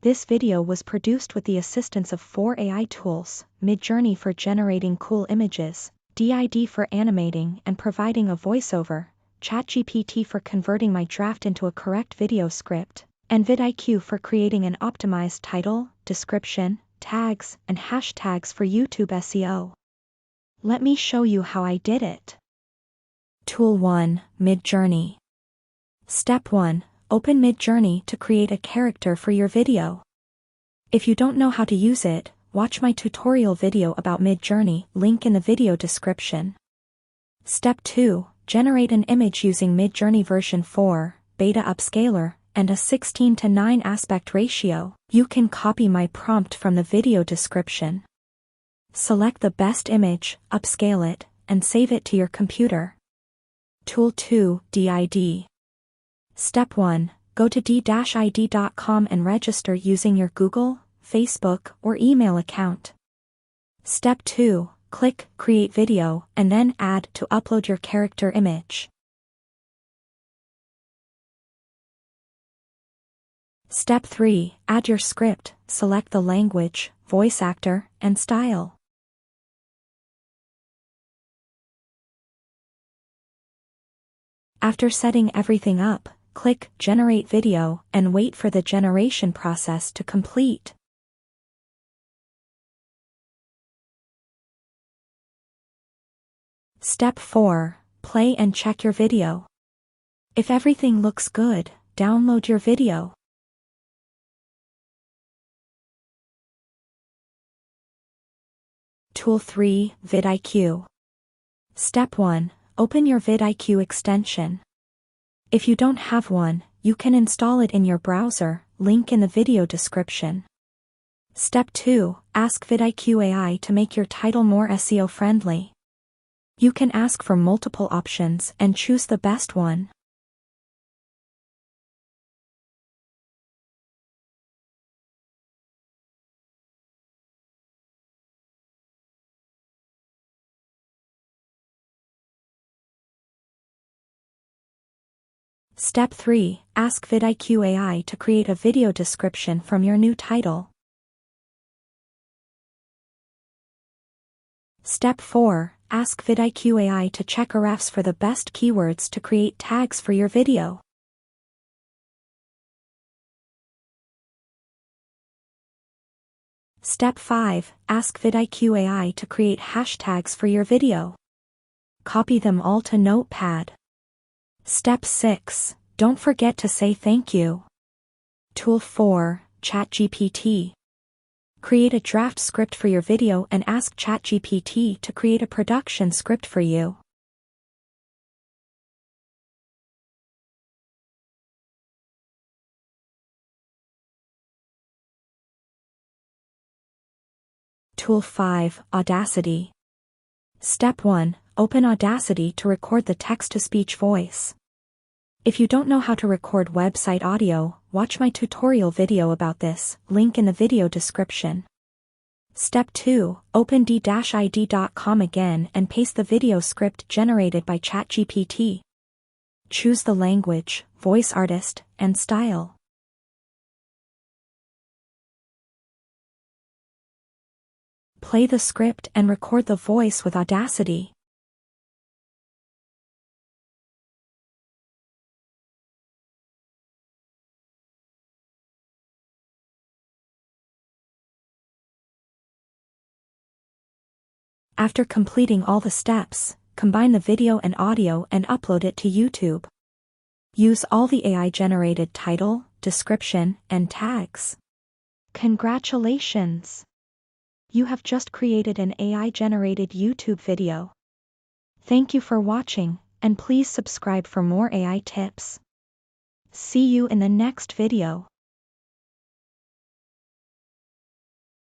This video was produced with the assistance of 4 AI tools: Midjourney for generating cool images, DID for animating and providing a voiceover, ChatGPT for converting my draft into a correct video script, and vidIQ for creating an optimized title, description, tags, and hashtags for YouTube SEO. Let me show you how I did it. Tool 1, Midjourney. Step 1. Open Midjourney to create a character for your video. If you don't know how to use it, watch my tutorial video about Midjourney, link in the video description. Step 2. Generate an image using Midjourney version 4, beta upscaler, and a 16:9 aspect ratio. You can copy my prompt from the video description. Select the best image, upscale it, and save it to your computer. Tool 2, DID. Step 1. Go to d-id.com and register using your Google, Facebook, or email account. Step 2. Click Create Video and then Add to upload your character image. Step 3. Add your script, select the language, voice actor, and style. After setting everything up, click Generate Video and wait for the generation process to complete. Step 4. Play and check your video. If everything looks good, download your video. Tool 3, vidIQ. Step 1. Open your vidIQ extension. If you don't have one, you can install it in your browser, link in the video description. Step 2. Ask vidIQ AI to make your title more SEO friendly. You can ask for multiple options and choose the best one. Step 3. Ask vidIQ AI to create a video description from your new title. Step 4. Ask vidIQ AI to check Ahrefs for the best keywords to create tags for your video. Step 5. Ask vidIQ AI to create hashtags for your video. Copy them all to Notepad. Step 6. Don't forget to say thank you. Tool 4, ChatGPT. Create a draft script for your video and ask ChatGPT to create a production script for you. Tool 5, Audacity. Step 1. Open Audacity to record the text-to-speech voice. If you don't know how to record website audio, watch my tutorial video about this, link in the video description. Step 2. Open d-id.com again and paste the video script generated by ChatGPT. Choose the language, voice artist, and style. Play the script and record the voice with Audacity. After completing all the steps, combine the video and audio and upload it to YouTube. Use all the AI-generated title, description, and tags. Congratulations! You have just created an AI-generated YouTube video. Thank you for watching, and please subscribe for more AI tips. See you in the next video.